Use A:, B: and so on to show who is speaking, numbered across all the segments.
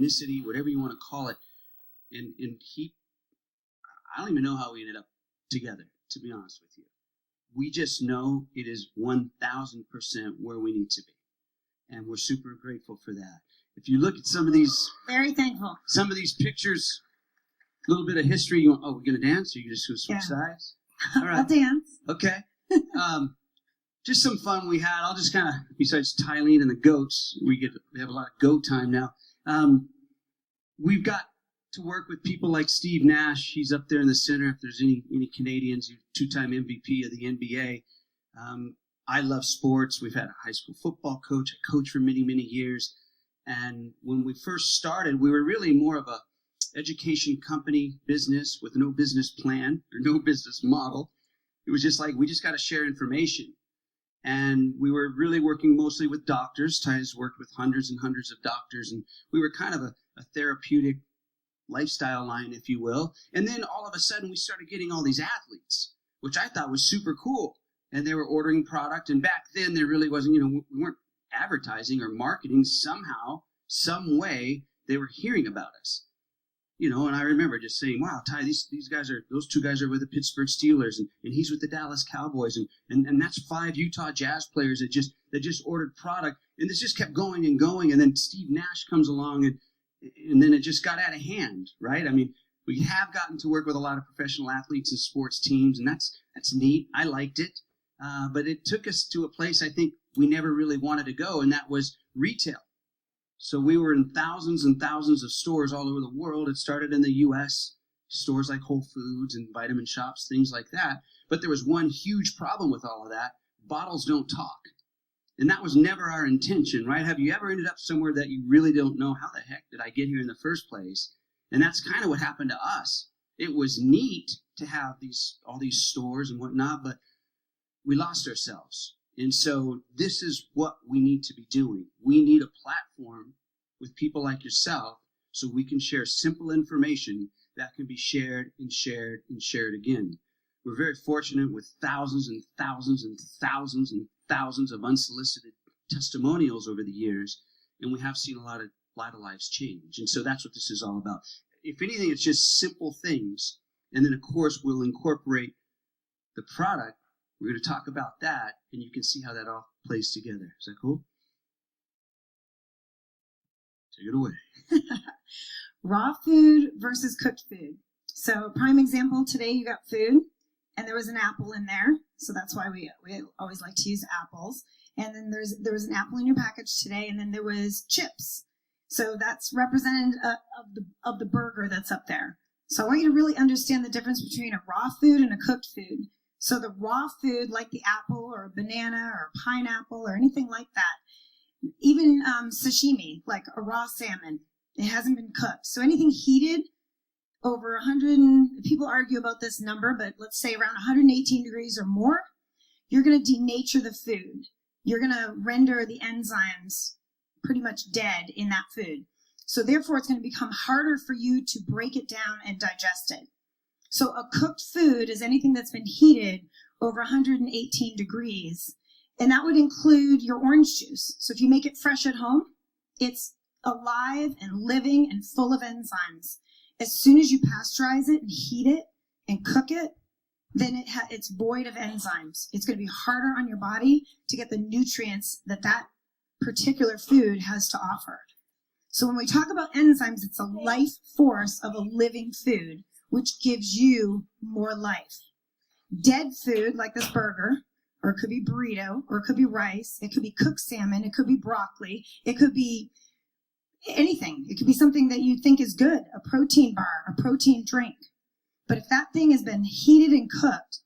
A: ethnicity, whatever you want to call it. And I don't even know how we ended up together, to be honest with you. We just know it is 1,000% where we need to be. And we're super grateful for that. If you look at some of these...
B: Very thankful.
A: Some of these pictures, a little bit of history. We're going to dance? Or you just going to switch sides?
B: All right. I'll dance.
A: Okay. Just some fun we had. I'll just kind of, besides Tylene and the goats, we have a lot of goat time now. We've got to work with people like Steve Nash. He's up there in the center. If there's any Canadians, two-time MVP of the NBA. I love sports. We've had a high school football coach. I coached for many, many years. And when we first started, we were really more of a education company business with no business plan or no business model. It was just like, we just got to share information. And we were really working mostly with doctors. Ty's worked with hundreds and hundreds of doctors. And we were kind of a therapeutic lifestyle line, if you will. And then all of a sudden, we started getting all these athletes, which I thought was super cool. And they were ordering product. And back then, there really wasn't, we weren't advertising or marketing. Somehow, some way, they were hearing about us. And I remember just saying, wow, Ty, those two guys are with the Pittsburgh Steelers, and he's with the Dallas Cowboys, and that's 5 Utah Jazz players that just ordered product, and this just kept going and going, and then Steve Nash comes along, and then it just got out of hand, right? I mean, we have gotten to work with a lot of professional athletes and sports teams, and that's neat. I liked it, but it took us to a place I think we never really wanted to go, and that was retail. So we were in thousands and thousands of stores all over the world. It started in the U.S., stores like Whole Foods and vitamin shops, things like that. But there was one huge problem with all of that. Bottles don't talk. And that was never our intention, right? Have you ever ended up somewhere that you really don't know, how the heck did I get here in the first place? And that's kind of what happened to us. It was neat to have all these stores and whatnot, but we lost ourselves. And so this is what we need to be doing. We need a platform with people like yourself so we can share simple information that can be shared and shared and shared again. We're very fortunate with thousands and thousands and thousands and thousands of unsolicited testimonials over the years, and we have seen a lot of lives change. And so that's what this is all about. If anything, it's just simple things. And then, of course, we'll incorporate the product. We're going to talk about that, and you can see how that all plays together. Is that cool? Take it away.
B: Raw food versus cooked food. So prime example, today you got food, and there was an apple in there. So that's why we always like to use apples. And then there was an apple in your package today, and then there was chips. So that's representative of the burger that's up there. So I want you to really understand the difference between a raw food and a cooked food. So the raw food, like the apple or a banana or a pineapple or anything like that, even sashimi, like a raw salmon, it hasn't been cooked. So anything heated over 100, people argue about this number, but let's say around 118 degrees or more, you're going to denature the food. You're going to render the enzymes pretty much dead in that food. So therefore, it's going to become harder for you to break it down and digest it. So a cooked food is anything that's been heated over 118 degrees, and that would include your orange juice. So if you make it fresh at home, it's alive and living and full of enzymes. As soon as you pasteurize it and heat it and cook it, then it's void of enzymes. It's going to be harder on your body to get the nutrients that particular food has to offer. So when we talk about enzymes, it's a life force of a living food, which gives you more life. Dead food, like this burger, or it could be burrito, or it could be rice, it could be cooked salmon, it could be broccoli, it could be anything. It could be something that you think is good, a protein bar, a protein drink. But if that thing has been heated and cooked,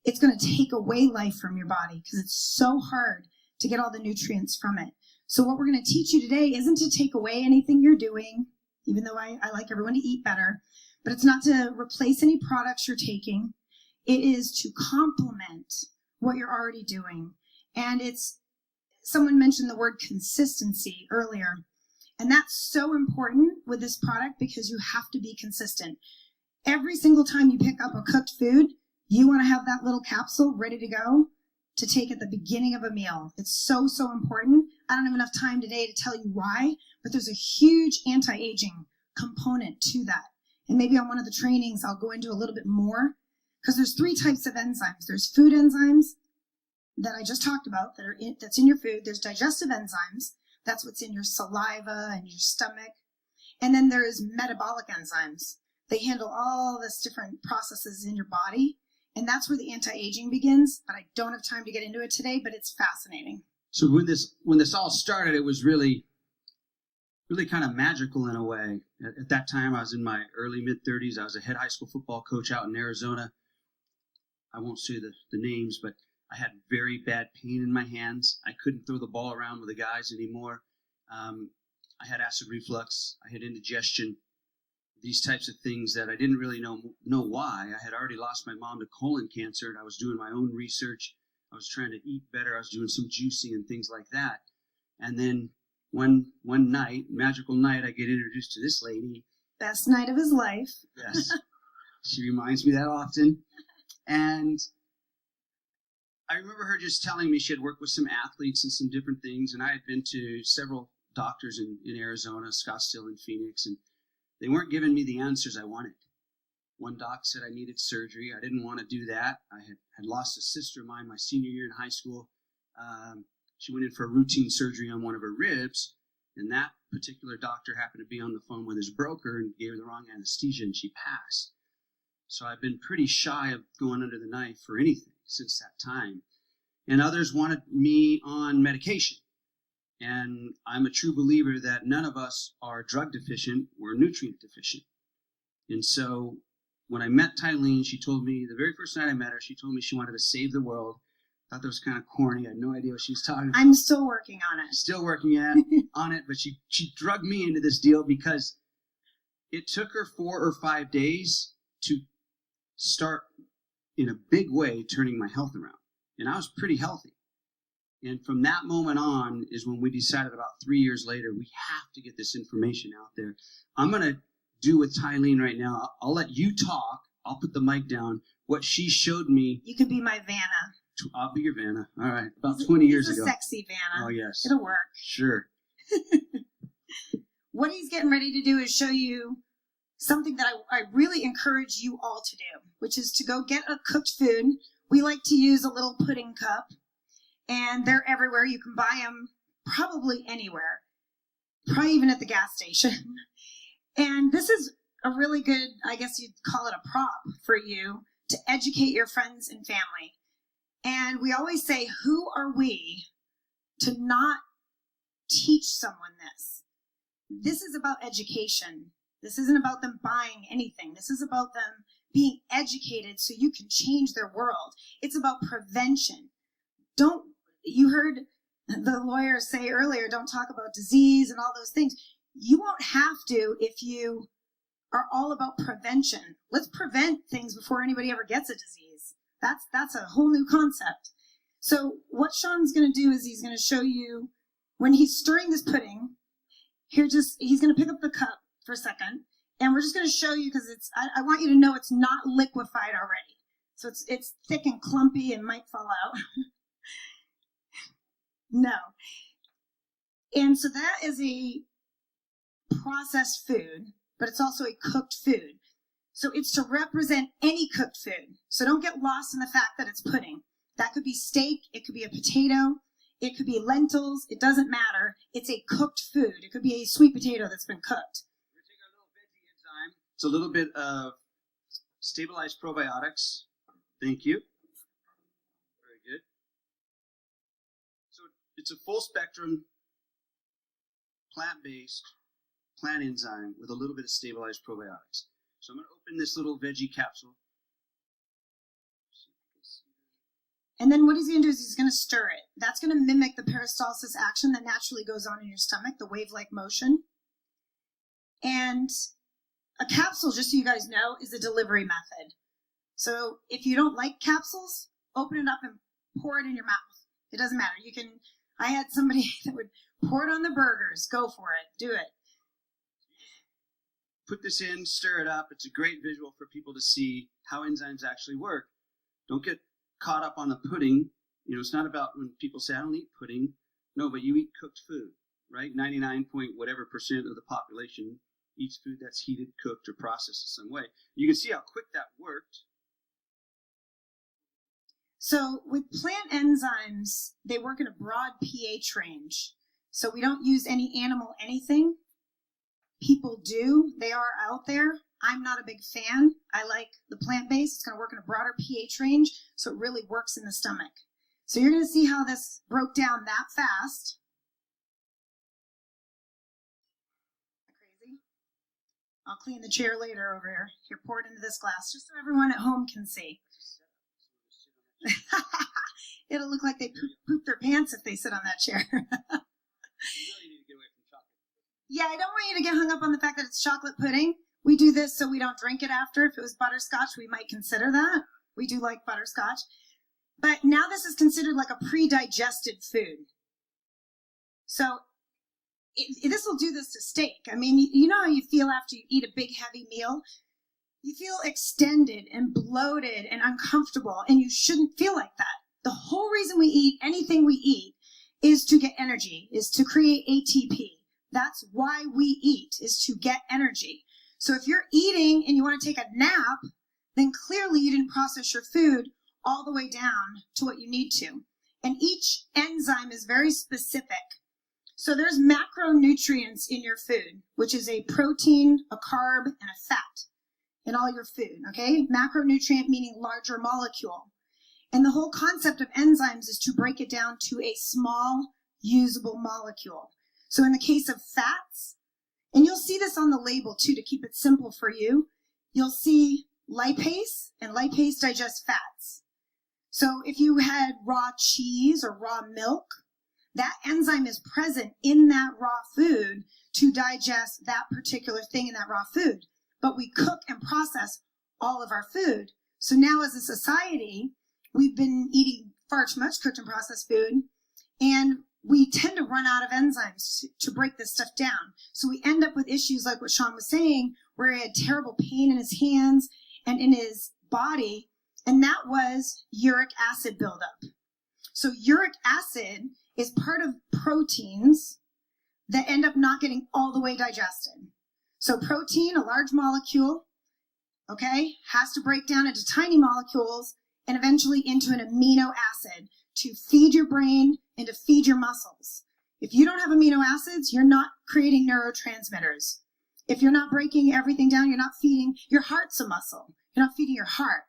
B: it's going to take away life from your body because it's so hard to get all the nutrients from it. So what we're going to teach you today isn't to take away anything you're doing, even though I like everyone to eat better, but it's not to replace any products you're taking. It is to complement what you're already doing. And someone mentioned the word consistency earlier. And that's so important with this product because you have to be consistent. Every single time you pick up a cooked food, you want to have that little capsule ready to go to take at the beginning of a meal. It's so, so important. I don't have enough time today to tell you why, but there's a huge anti-aging component to that. And maybe on one of the trainings, I'll go into a little bit more, because there's 3 types of enzymes. There's food enzymes that I just talked about that's in your food. There's digestive enzymes. That's what's in your saliva and your stomach. And then there's metabolic enzymes. They handle all this different processes in your body. And that's where the anti-aging begins. But I don't have time to get into it today, but it's fascinating.
A: So when this all started, it was really kind of magical in a way. At that time, I was in my early mid-30s. I was a head high school football coach out in Arizona. I won't say the names, but I had very bad pain in my hands. I couldn't throw the ball around with the guys anymore. I had acid reflux. I had indigestion. These types of things that I didn't really know why. I had already lost my mom to colon cancer, and I was doing my own research. I was trying to eat better. I was doing some juicing and things like that. And then one night, magical night, I get introduced to this lady.
B: Best night of his life.
A: Yes. She reminds me that often. And I remember her just telling me she had worked with some athletes and some different things. And I had been to several doctors in Arizona, Scottsdale, and Phoenix, and they weren't giving me the answers I wanted. One doc said I needed surgery. I didn't want to do that. I had lost a sister of mine my senior year in high school. She went in for a routine surgery on one of her ribs, and that particular doctor happened to be on the phone with his broker and gave her the wrong anesthesia, and she passed. So I've been pretty shy of going under the knife for anything since that time. And others wanted me on medication. And I'm a true believer that none of us are drug deficient, we're nutrient deficient. And so when I met Tylene, she told me, the very first night I met her, she told me she wanted to save the world. I thought that was kind of corny. I had no idea what she was talking about.
B: I'm still working on it.
A: Still working on it, but she drugged me into this deal because it took her 4 or 5 days to start in a big way turning my health around. And I was pretty healthy. And from that moment on is when we decided about 3 years later, we have to get this information out there. I'm going to do with Tylene right now. I'll let you talk. I'll put the mic down. What she showed me.
B: You can be my Vanna.
A: I'll be your Vanna. All right. About 20 years ago.
B: Sexy Vanna.
A: Oh, yes.
B: It'll work.
A: Sure.
B: What he's getting ready to do is show you something that I really encourage you all to do, which is to go get a cooked food. We like to use a little pudding cup, and they're everywhere. You can buy them probably anywhere, probably even at the gas station. And this is a really good, I guess you'd call it a prop for you to educate your friends and family. And we always say, who are we to not teach someone this? This is about education. This isn't about them buying anything. This is about them being educated so you can change their world. It's about prevention. You heard the lawyer say earlier, don't talk about disease and all those things. You won't have to if you are all about prevention. Let's prevent things before anybody ever gets a disease. That's a whole new concept. So what Sean's going to do is he's going to show you when he's stirring this pudding. He's going to pick up the cup for a second, and we're just going to show you because I want you to know it's not liquefied already. So it's thick and clumpy and might fall out. No. And so that is a processed food, but it's also a cooked food. So it's to represent any cooked food. So don't get lost in the fact that it's pudding. That could be steak. It could be a potato. It could be lentils. It doesn't matter. It's a cooked food. It could be a sweet potato that's been cooked.
A: We're going to take our little veggie enzyme. It's a little bit of stabilized probiotics. Thank you. Very good. So it's a full spectrum, plant-based plant enzyme with a little bit of stabilized probiotics. So I'm going to open this little veggie capsule.
B: And then what he's going to do is he's going to stir it. That's going to mimic the peristalsis action that naturally goes on in your stomach, the wave-like motion. And a capsule, just so you guys know, is a delivery method. So if you don't like capsules, open it up and pour it in your mouth. It doesn't matter. I had somebody that would pour it on the burgers. Go for it. Do it.
A: Put this in, stir it up. It's a great visual for people to see how enzymes actually work. Don't get caught up on the pudding. It's not about when people say, I don't eat pudding. No, but you eat cooked food, right? 99 point whatever percent of the population eats food that's heated, cooked, or processed in some way. You can see how quick that worked.
B: So with plant enzymes, they work in a broad pH range. So we don't use any animal anything. People do. They are out there. I'm not a big fan. I like the plant-based. It's going to work in a broader pH range, so it really works in the stomach. So you're going to see how this broke down that fast. Crazy. I'll clean the chair later over here. Here, pour it into this glass, just so everyone at home can see. It'll look like they poop their pants if they sit on that chair. Yeah, I don't want you to get hung up on the fact that it's chocolate pudding. We do this so we don't drink it after. If it was butterscotch, we might consider that. We do like butterscotch. But now this is considered like a pre-digested food. So this will do this to steak. I mean, you know how you feel after you eat a big, heavy meal? You feel extended and bloated and uncomfortable, and you shouldn't feel like that. The whole reason we eat anything we eat is to get energy, is to create ATP. That's why we eat, is to get energy. So if you're eating and you want to take a nap, then clearly you didn't process your food all the way down to what you need to. And each enzyme is very specific. So there's macronutrients in your food, which is a protein, a carb, and a fat in all your food, okay? Macronutrient meaning larger molecule. And the whole concept of enzymes is to break it down to a small, usable molecule. So in the case of fats, and you'll see this on the label too to keep it simple for you, you'll see lipase, and lipase digests fats. So if you had raw cheese or raw milk, that enzyme is present in that raw food to digest that particular thing in that raw food. But we cook and process all of our food. So now as a society, we've been eating far too much cooked and processed food, and we tend to run out of enzymes to break this stuff down. So we end up with issues like what Sean was saying, where he had terrible pain in his hands and in his body, and that was uric acid buildup. So uric acid is part of proteins that end up not getting all the way digested. So protein, a large molecule, okay, has to break down into tiny molecules and eventually into an amino acid to feed your brain and to feed your muscles. If you don't have amino acids, you're not creating neurotransmitters. If you're not breaking everything down, you're not feeding, your heart's a muscle. You're not feeding your heart.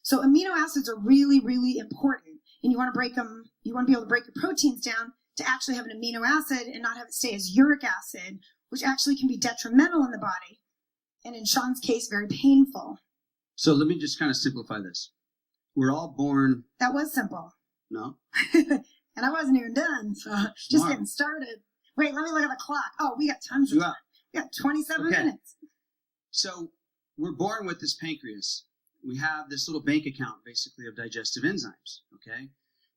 B: So amino acids are really, really important. And you want to break them, you want to be able to break your proteins down to actually have an amino acid and not have it stay as uric acid, which actually can be detrimental in the body. And in Sean's case, very painful.
A: So let me just kind of simplify this. We're all born...
B: That was simple.
A: No.
B: And I wasn't even done, so just getting started. Wait, let me look at the clock. Oh, we got tons of time. We got 27 minutes.
A: So we're born with this pancreas. We have this little bank account, basically, of digestive enzymes, okay?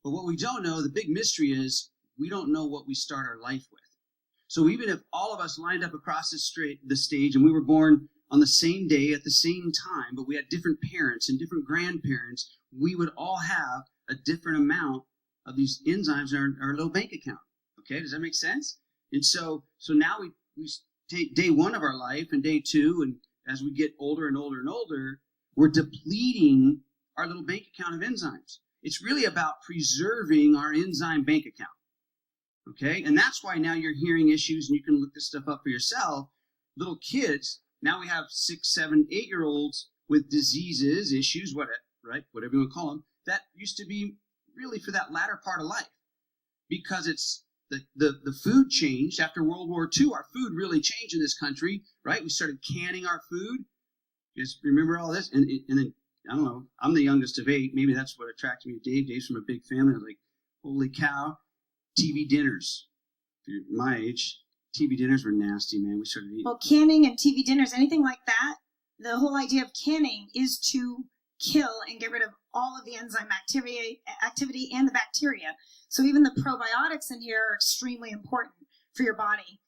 A: But what we don't know, the big mystery is, we don't know what we start our life with. So even if all of us lined up across the stage and we were born on the same day at the same time, but we had different parents and different grandparents, we would all have a different amount of these enzymes in our little bank account. Okay, does that make sense? And so now we take day one of our life and day two, and as we get older and older and older, we're depleting our little bank account of enzymes. It's really about preserving our enzyme bank account. Okay, and that's why now you're hearing issues, and you can look this stuff up for yourself. Little kids, now we have 6, 7, 8-year-olds with diseases, issues, whatever you want to call them, that used to be really for that latter part of life, because it's the food changed after World War II. Our food really changed in this country, right? We started canning our food. You guys remember all this? And then, I don't know, I'm the youngest of 8. Maybe that's what attracted me to Dave. Dave's from a big family. I was like, holy cow. TV dinners. If you're my age, TV dinners were nasty, man. We started eating.
B: Well, canning and TV dinners, anything like that, the whole idea of canning is to kill and get rid of all of the enzyme activity and the bacteria. So even the probiotics in here are extremely important for your body.